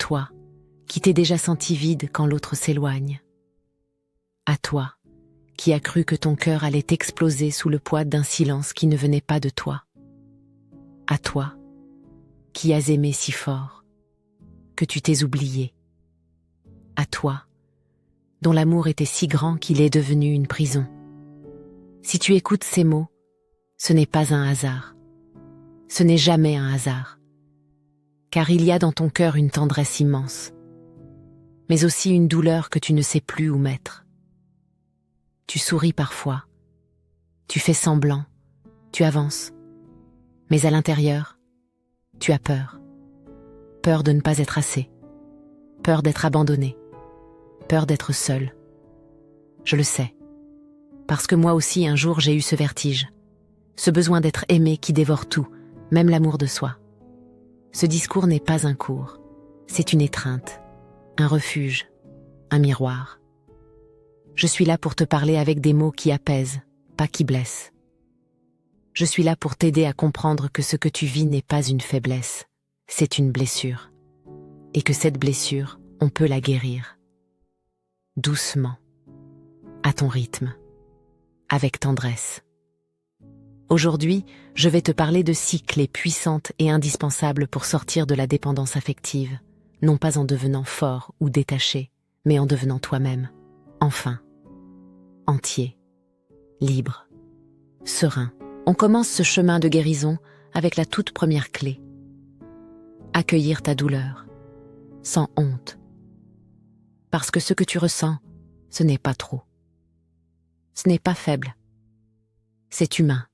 toi, qui t'es déjà senti vide quand l'autre s'éloigne. À toi, qui as cru que ton cœur allait exploser sous le poids d'un silence qui ne venait pas de toi. À toi, qui as aimé si fort, que tu t'es oublié. À toi, dont l'amour était si grand qu'il est devenu une prison. Si tu écoutes ces mots, ce n'est pas un hasard. Ce n'est jamais un hasard. Car il y a dans ton cœur une tendresse immense, mais aussi une douleur que tu ne sais plus où mettre. Tu souris parfois, tu fais semblant, tu avances, mais à l'intérieur, tu as peur. Peur de ne pas être assez, peur d'être abandonné, peur d'être seul. Je le sais, parce que moi aussi un jour j'ai eu ce vertige, ce besoin d'être aimé qui dévore tout, même l'amour de soi. Ce discours n'est pas un cours, c'est une étreinte, un refuge, un miroir. Je suis là pour te parler avec des mots qui apaisent, pas qui blessent. Je suis là pour t'aider à comprendre que ce que tu vis n'est pas une faiblesse, c'est une blessure. Et que cette blessure, on peut la guérir. Doucement, à ton rythme, avec tendresse. Aujourd'hui, je vais te parler de 6 clés puissantes et indispensables pour sortir de la dépendance affective, non pas en devenant fort ou détaché, mais en devenant toi-même, enfin, entier, libre, serein. On commence ce chemin de guérison avec la toute première clé. Accueillir ta douleur, sans honte. Parce que ce que tu ressens, ce n'est pas trop. Ce n'est pas faible. C'est humain.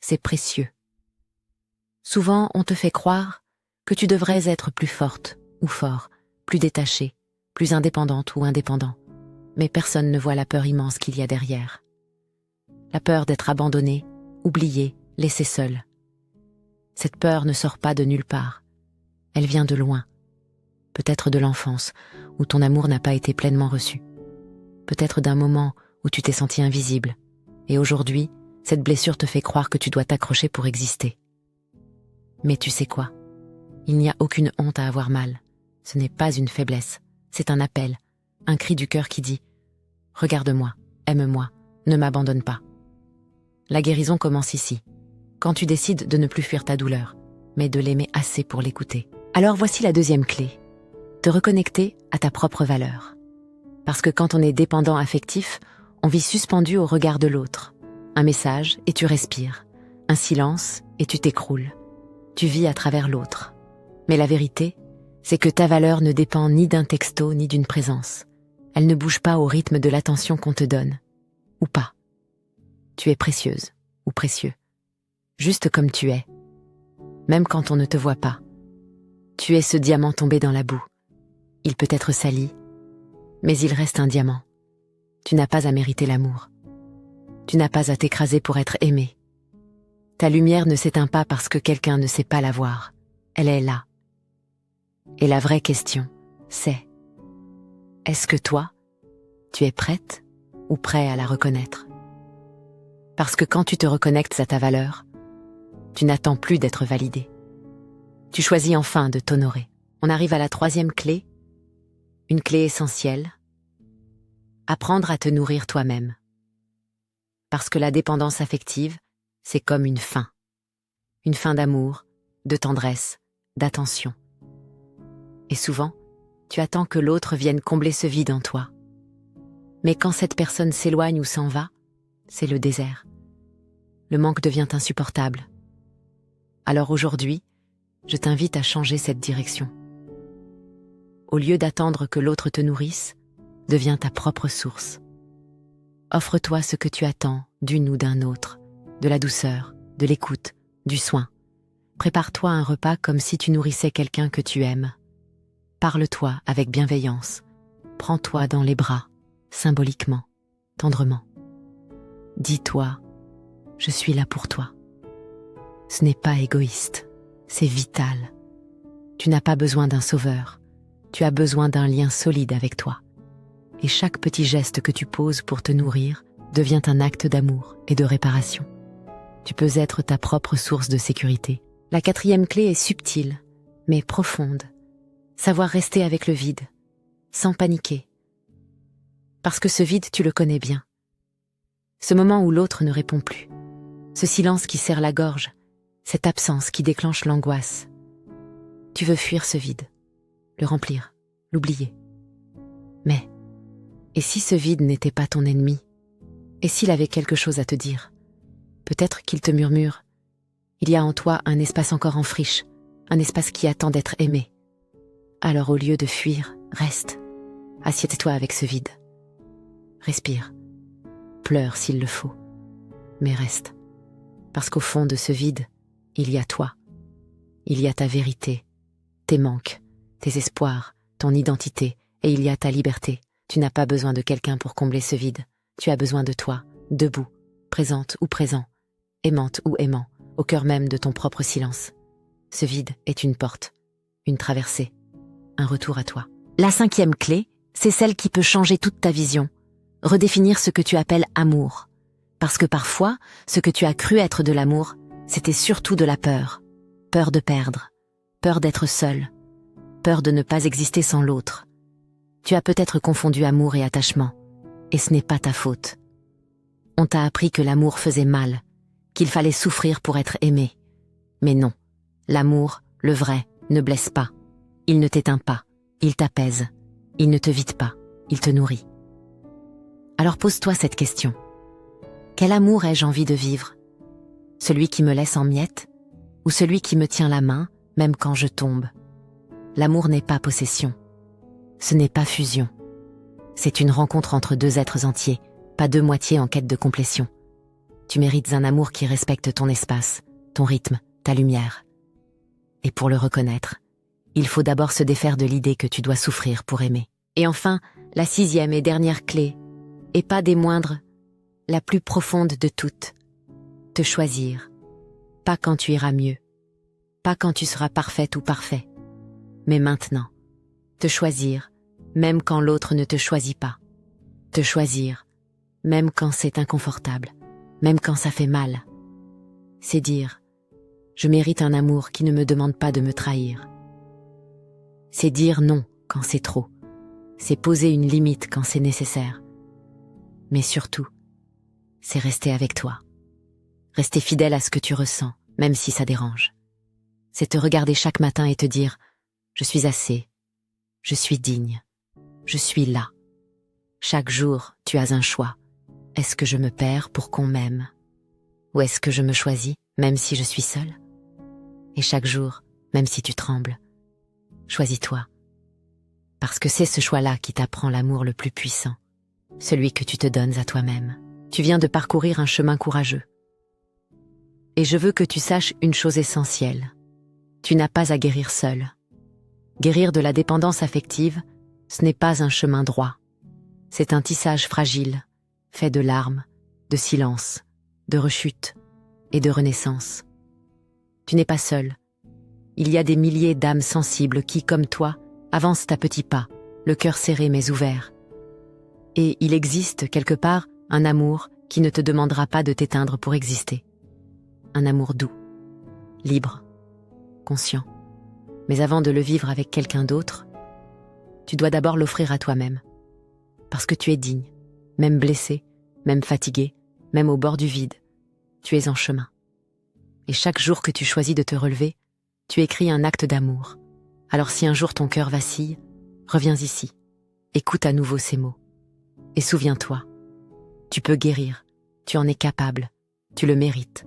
C'est précieux. Souvent, on te fait croire que tu devrais être plus forte ou fort, plus détachée, plus indépendante ou indépendant. Mais personne ne voit la peur immense qu'il y a derrière. La peur d'être abandonné, oublié, laissé seul. Cette peur ne sort pas de nulle part. Elle vient de loin. Peut-être de l'enfance, où ton amour n'a pas été pleinement reçu. Peut-être d'un moment où tu t'es senti invisible. Et aujourd'hui, cette blessure te fait croire que tu dois t'accrocher pour exister. Mais tu sais quoi? Il n'y a aucune honte à avoir mal. Ce n'est pas une faiblesse, c'est un appel, un cri du cœur qui dit « Regarde-moi, aime-moi, ne m'abandonne pas ». La guérison commence ici, quand tu décides de ne plus fuir ta douleur, mais de l'aimer assez pour l'écouter. Alors voici la deuxième clé, te reconnecter à ta propre valeur. Parce que quand on est dépendant affectif, on vit suspendu au regard de l'autre. Un message et tu respires, un silence et tu t'écroules. Tu vis à travers l'autre. Mais la vérité, c'est que ta valeur ne dépend ni d'un texto ni d'une présence. Elle ne bouge pas au rythme de l'attention qu'on te donne. Ou pas. Tu es précieuse ou précieux. Juste comme tu es. Même quand on ne te voit pas. Tu es ce diamant tombé dans la boue. Il peut être sali, mais il reste un diamant. Tu n'as pas à mériter l'amour. Tu n'as pas à t'écraser pour être aimé. Ta lumière ne s'éteint pas parce que quelqu'un ne sait pas la voir. Elle est là. Et la vraie question, c'est: est-ce que toi, tu es prête ou prêt à la reconnaître? Parce que quand tu te reconnectes à ta valeur, tu n'attends plus d'être validé. Tu choisis enfin de t'honorer. On arrive à la troisième clé, une clé essentielle. Apprendre à te nourrir toi-même. Parce que la dépendance affective, c'est comme une faim. Une faim d'amour, de tendresse, d'attention. Et souvent, tu attends que l'autre vienne combler ce vide en toi. Mais quand cette personne s'éloigne ou s'en va, c'est le désert. Le manque devient insupportable. Alors aujourd'hui, je t'invite à changer cette direction. Au lieu d'attendre que l'autre te nourrisse, deviens ta propre source. Offre-toi ce que tu attends d'une ou d'un autre, de la douceur, de l'écoute, du soin. Prépare-toi un repas comme si tu nourrissais quelqu'un que tu aimes. Parle-toi avec bienveillance. Prends-toi dans les bras, symboliquement, tendrement. Dis-toi, je suis là pour toi. Ce n'est pas égoïste, c'est vital. Tu n'as pas besoin d'un sauveur, tu as besoin d'un lien solide avec toi. Et chaque petit geste que tu poses pour te nourrir devient un acte d'amour et de réparation. Tu peux être ta propre source de sécurité. La quatrième clé est subtile, mais profonde. Savoir rester avec le vide, sans paniquer. Parce que ce vide, tu le connais bien. Ce moment où l'autre ne répond plus. Ce silence qui serre la gorge, cette absence qui déclenche l'angoisse. Tu veux fuir ce vide, le remplir, l'oublier. Mais, et si ce vide n'était pas ton ennemi? Et s'il avait quelque chose à te dire? Peut-être qu'il te murmure. Il y a en toi un espace encore en friche, un espace qui attend d'être aimé. Alors au lieu de fuir, reste. Assieds-toi avec ce vide. Respire. Pleure s'il le faut. Mais reste. Parce qu'au fond de ce vide, il y a toi. Il y a ta vérité, tes manques, tes espoirs, ton identité, et il y a ta liberté. Tu n'as pas besoin de quelqu'un pour combler ce vide. Tu as besoin de toi, debout, présente ou présent, aimante ou aimant, au cœur même de ton propre silence. Ce vide est une porte, une traversée, un retour à toi. La 5e clé, c'est celle qui peut changer toute ta vision, redéfinir ce que tu appelles amour. Parce que parfois, ce que tu as cru être de l'amour, c'était surtout de la peur. Peur de perdre, peur d'être seul, peur de ne pas exister sans l'autre. Tu as peut-être confondu amour et attachement, et ce n'est pas ta faute. On t'a appris que l'amour faisait mal, qu'il fallait souffrir pour être aimé. Mais non, l'amour, le vrai, ne blesse pas. Il ne t'éteint pas, il t'apaise. Il ne te vide pas, il te nourrit. Alors pose-toi cette question. Quel amour ai-je envie de vivre? Celui qui me laisse en miettes? Ou celui qui me tient la main, même quand je tombe? L'amour n'est pas possession. Ce n'est pas fusion. C'est une rencontre entre deux êtres entiers, pas deux moitiés en quête de complétion. Tu mérites un amour qui respecte ton espace, ton rythme, ta lumière. Et pour le reconnaître, il faut d'abord se défaire de l'idée que tu dois souffrir pour aimer. Et enfin, la 6e et dernière clé, et pas des moindres, la plus profonde de toutes, te choisir. Pas quand tu iras mieux, pas quand tu seras parfaite ou parfait, mais maintenant. Te choisir, même quand l'autre ne te choisit pas. Te choisir, même quand c'est inconfortable, même quand ça fait mal. C'est dire, je mérite un amour qui ne me demande pas de me trahir. C'est dire non quand c'est trop. C'est poser une limite quand c'est nécessaire. Mais surtout, c'est rester avec toi. Rester fidèle à ce que tu ressens, même si ça dérange. C'est te regarder chaque matin et te dire « Je suis assez, je suis digne, je suis là ». Chaque jour, tu as un choix. Est-ce que je me perds pour qu'on m'aime? Ou est-ce que je me choisis, même si je suis seule? Et chaque jour, même si tu trembles, choisis-toi. Parce que c'est ce choix-là qui t'apprend l'amour le plus puissant, celui que tu te donnes à toi-même. Tu viens de parcourir un chemin courageux. Et je veux que tu saches une chose essentielle. Tu n'as pas à guérir seul. Guérir de la dépendance affective, ce n'est pas un chemin droit. C'est un tissage fragile, fait de larmes, de silence, de rechutes et de renaissance. Tu n'es pas seul. Il y a des milliers d'âmes sensibles qui, comme toi, avancent à petits pas, le cœur serré mais ouvert. Et il existe, quelque part, un amour qui ne te demandera pas de t'éteindre pour exister. Un amour doux, libre, conscient. Mais avant de le vivre avec quelqu'un d'autre, tu dois d'abord l'offrir à toi-même. Parce que tu es digne, même blessé, même fatigué, même au bord du vide. Tu es en chemin. Et chaque jour que tu choisis de te relever, tu écris un acte d'amour. Alors si un jour ton cœur vacille, reviens ici. Écoute à nouveau ces mots. Et souviens-toi, tu peux guérir, tu en es capable, tu le mérites.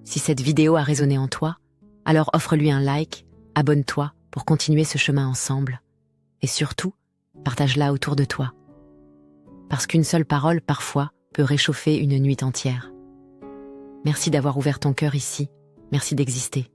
Si cette vidéo a résonné en toi, alors offre-lui un like, abonne-toi pour continuer ce chemin ensemble. Et surtout, partage-la autour de toi. Parce qu'une seule parole, parfois, peut réchauffer une nuit entière. Merci d'avoir ouvert ton cœur ici, merci d'exister.